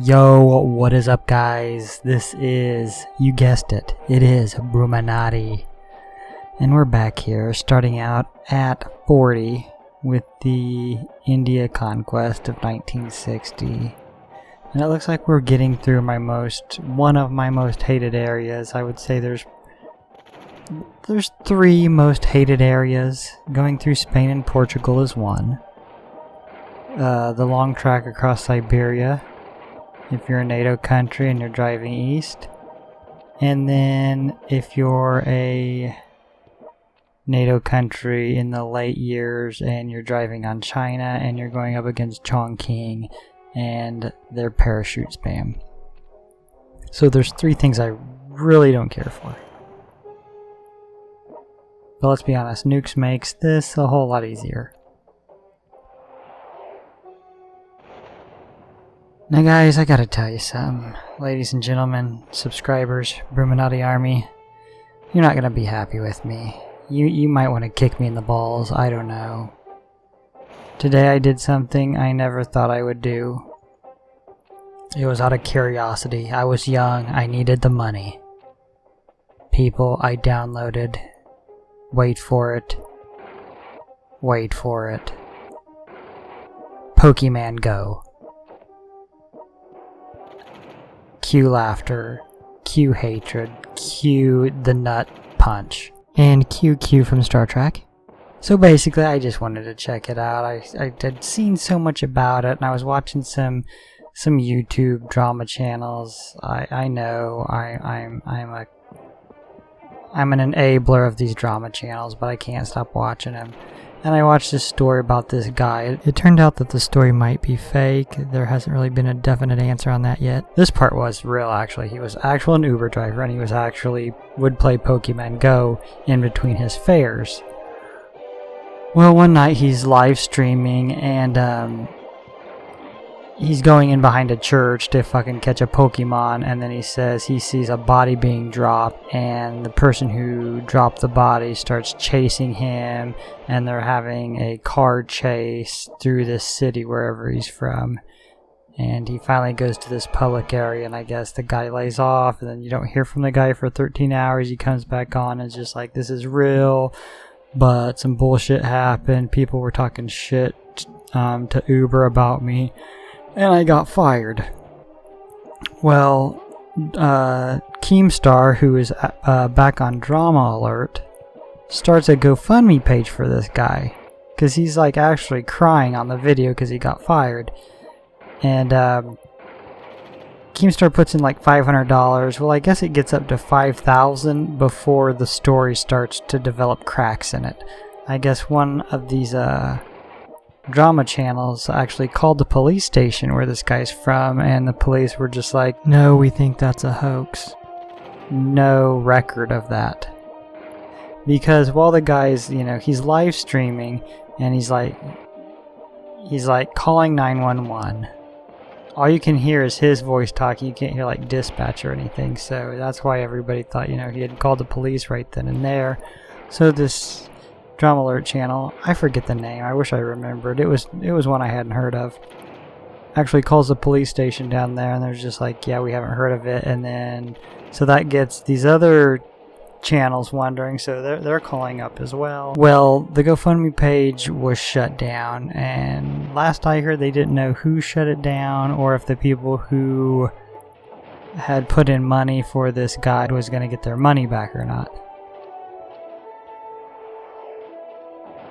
Yo, what is up, guys? This is, you guessed it, it is Bruchminati. And we're back here, starting out at 40 with the India Conquest of 1960. And it looks like we're getting through one of my most hated areas. I would say there's three most hated areas. Going through Spain and Portugal is one. The long track across Siberia, if you're a NATO country and you're driving east. And then if you're a NATO country in the late years and you're driving on China and you're going up against Chongqing and their parachute spam. So there's three things I really don't care for. But let's be honest, nukes makes this a whole lot easier. Now guys, I gotta tell you something. Ladies and gentlemen, subscribers, Bruchminati Army, you're not gonna be happy with me. You might want to kick me in the balls, I don't know. Today I did something I never thought I would do. It was out of curiosity. I was young, I needed the money. People, I downloaded. Wait for it. Wait for it. Pokemon Go. Cue laughter, cue hatred, cue the nut punch, and cue from Star Trek. So basically I just wanted to check it out. I had seen so much about it, and I was watching some YouTube drama channels. I know I'm an enabler of these drama channels, but I can't stop watching them. And I watched this story about this guy. It turned out that the story might be fake. There hasn't really been a definite answer on that yet. This part was real, actually. He was actually an Uber driver, and he would play Pokemon Go in between his fares. Well, one night he's live streaming, and he's going in behind a church to fucking catch a Pokemon, and then he says he sees a body being dropped, and the person who dropped the body starts chasing him, and they're having a car chase through this city wherever he's from. And he finally goes to this public area, and I guess the guy lays off, and then you don't hear from the guy for 13 hours. He comes back on and is just like, this is real, but some bullshit happened. People were talking shit to Uber about me, and I got fired. Well, Keemstar, who is back on Drama Alert, starts a GoFundMe page for this guy, because he's like actually crying on the video because he got fired. And Keemstar puts in like $500. Well, I guess it gets up to $5,000 before the story starts to develop cracks in it. I guess one of these drama channels actually called the police station where this guy's from, and the police were just like, no, we think that's a hoax. No record of that. Because while the guy's, he's live streaming, and he's like calling 911. All you can hear is his voice talking. You can't hear like dispatch or anything, so that's why everybody thought, he had called the police right then and there. So this Drama Alert channel, I forget the name, I wish I remembered. It was one I hadn't heard of. Actually calls the police station down there, and they're just like, yeah, we haven't heard of it. And then so that gets these other channels wondering, so they're calling up as well. Well, the GoFundMe page was shut down, and last I heard they didn't know who shut it down, or if the people who had put in money for this guide was going to get their money back or not.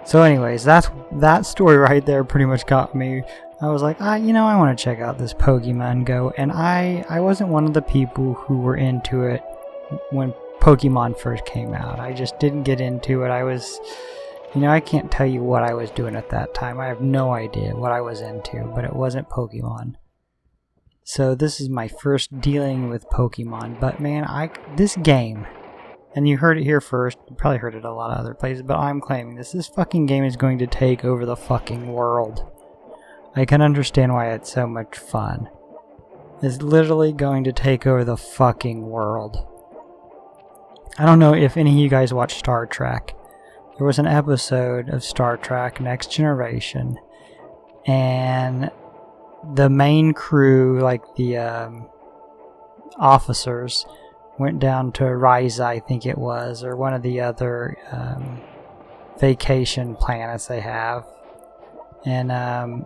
So anyways, that story right there pretty much got me. I was like, I want to check out this Pokemon Go. And I wasn't one of the people who were into it when Pokemon first came out. I just didn't get into it. I was, I can't tell you what I was doing at that time. I have no idea what I was into, but it wasn't Pokemon. So this is my first dealing with Pokemon. But man, this game... And you heard it here first, you probably heard it a lot of other places, but I'm claiming this fucking game is going to take over the fucking world. I can understand why it's so much fun. It's literally going to take over the fucking world. I don't know if any of you guys watch Star Trek. There was an episode of Star Trek Next Generation, and the main crew, like the officers, went down to Ryza, I think it was, or one of the other vacation planets they have, and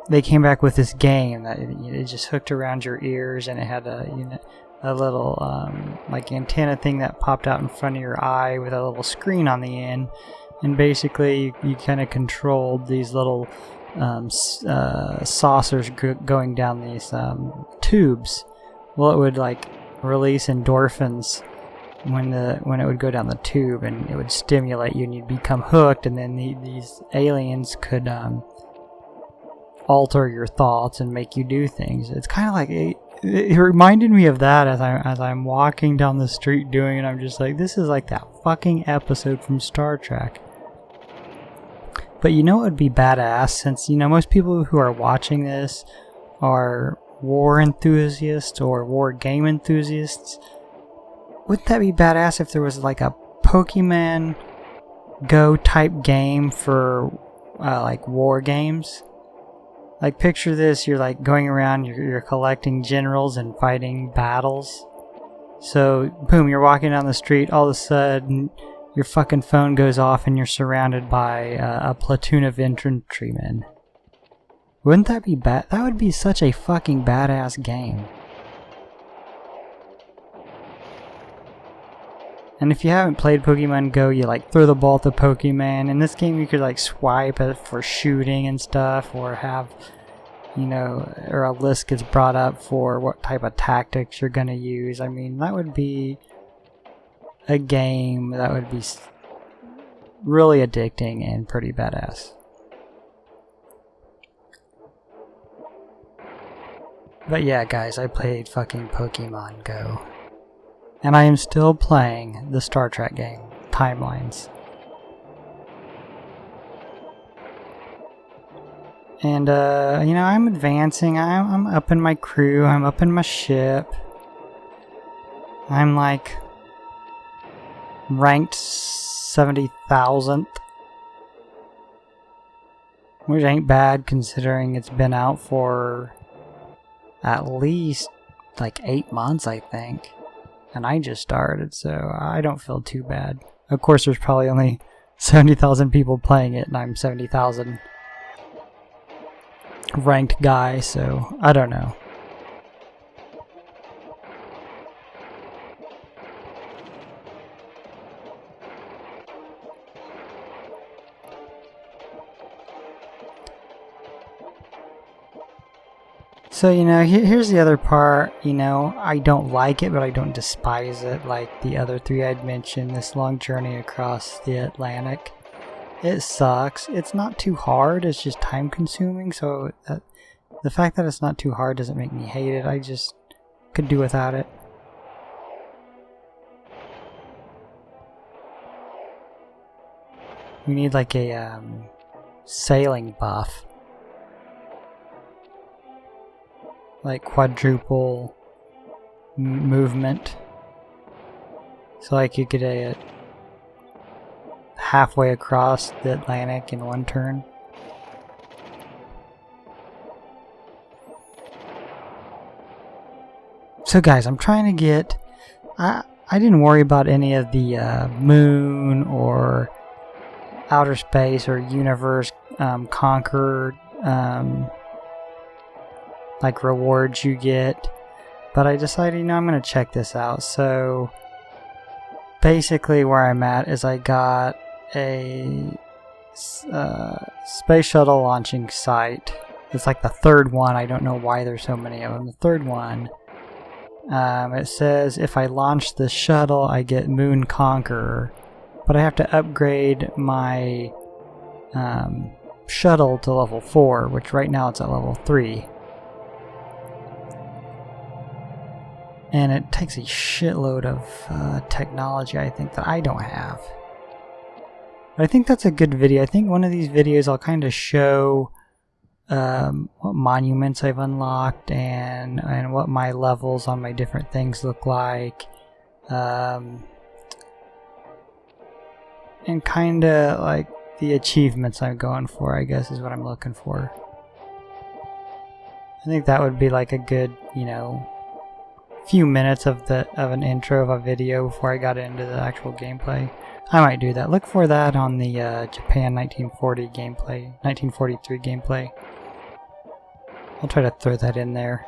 they came back with this game that it just hooked around your ears, and it had a little like antenna thing that popped out in front of your eye with a little screen on the end, and basically you kind of controlled these little saucers going down these tubes. Well, it would like release endorphins when it would go down the tube, and it would stimulate you, and you'd become hooked, and then these aliens could alter your thoughts and make you do things. It's kind of like it reminded me of that as I'm walking down the street doing it. I'm just like, this is like that fucking episode from Star Trek. But you know what would be badass, since most people who are watching this are war enthusiasts or war game enthusiasts? Wouldn't that be badass if there was like a Pokemon Go type game for like war games? Like, picture this, you're like going around, you're collecting generals and fighting battles. So, boom, you're walking down the street, all of a sudden your fucking phone goes off and you're surrounded by a platoon of infantrymen. Wouldn't that be bad? That would be such a fucking badass game. And if you haven't played Pokemon Go, you like throw the ball at the Pokemon. In this game you could like swipe it for shooting and stuff, or have, or a list gets brought up for what type of tactics you're gonna use. I mean, that would be a game that would be really addicting and pretty badass. But yeah, guys, I played fucking Pokemon Go. And I am still playing the Star Trek game, Timelines. And, I'm advancing. I'm up in my crew. I'm up in my ship. I'm like ranked 70,000th. Which ain't bad considering it's been out for at least like 8 months, I think. And I just started, so I don't feel too bad. Of course, there's probably only 70,000 people playing it, and I'm 70,000 ranked guy, so I don't know. So, here's the other part. I don't like it, but I don't despise it. Like the other three I'd mentioned, this long journey across the Atlantic. It sucks. It's not too hard, it's just time consuming. So the fact that it's not too hard doesn't make me hate it. I just could do without it. We need like a sailing buff. Like quadruple movement. So like you could halfway across the Atlantic in one turn. So guys, I'm trying to get... I didn't worry about any of the moon or outer space or universe Conqueror like rewards you get, but I decided I'm gonna check this out. So basically where I'm at is I got a space shuttle launching site. It's like the third one. I don't know why there's so many of them. The third one, it says if I launch the shuttle I get Moon Conqueror, but I have to upgrade my shuttle to level 4, which right now it's at level 3. And it takes a shitload of technology, I think, that I don't have. But I think that's a good video. I think one of these videos I'll kind of show what monuments I've unlocked and what my levels on my different things look like. And kind of like the achievements I'm going for, I guess, is what I'm looking for. I think that would be like a good, you know, few minutes of an intro of a video before I got into the actual gameplay. I might do that. Look for that on the Japan 1940 gameplay, 1943 gameplay. I'll try to throw that in there.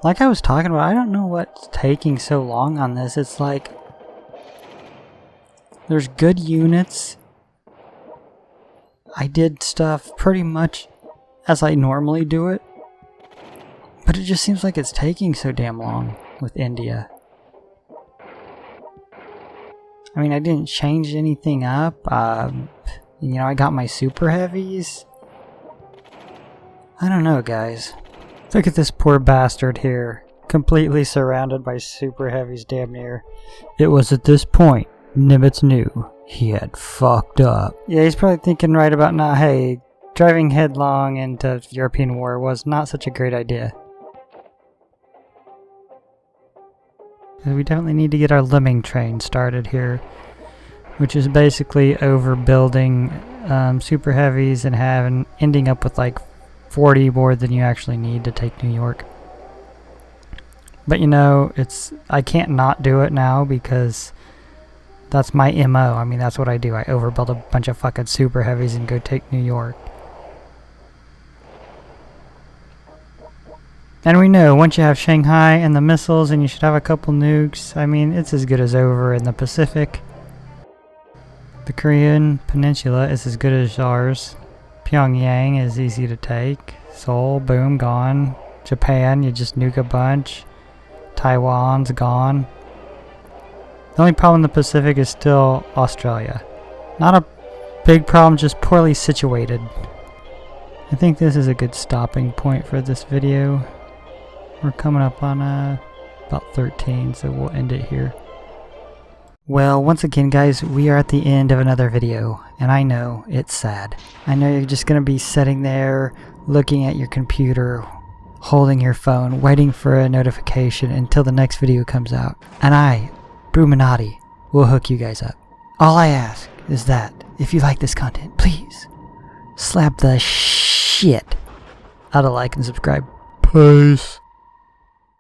Like I was talking about, I don't know what's taking so long on this. It's like there's good units. I did stuff pretty much as I normally do it, but it just seems like it's taking so damn long with India. I mean, I didn't change anything up. You know, I got my super heavies. I don't know, guys. Look at this poor bastard here, completely surrounded by super heavies damn near. It was at this point Nimitz knew he had fucked up. Yeah, he's probably thinking right about now, hey, driving headlong into European war was not such a great idea. We definitely need to get our lemming train started here, which is basically overbuilding super heavies and ending up with like 40 more than you actually need to take New York. But you know, I can't not do it now because that's my MO. I mean, that's what I do. I overbuild a bunch of fucking super heavies and go take New York. And we know once you have Shanghai and the missiles and you should have a couple nukes, I mean, it's as good as over in the Pacific. The Korean Peninsula is as good as ours. Pyongyang is easy to take. Seoul, boom, gone. Japan, you just nuke a bunch. Taiwan's gone. The only problem in the Pacific is still Australia. Not a big problem, just poorly situated. I think this is a good stopping point for this video. We're coming up on about 13, so we'll end it here. Well, once again guys, we are at the end of another video, and I know it's sad. I know you're just going to be sitting there, looking at your computer, holding your phone, waiting for a notification until the next video comes out. And I, Bruchminati, will hook you guys up. All I ask is that, if you like this content, please slap the shit out of like and subscribe. Peace.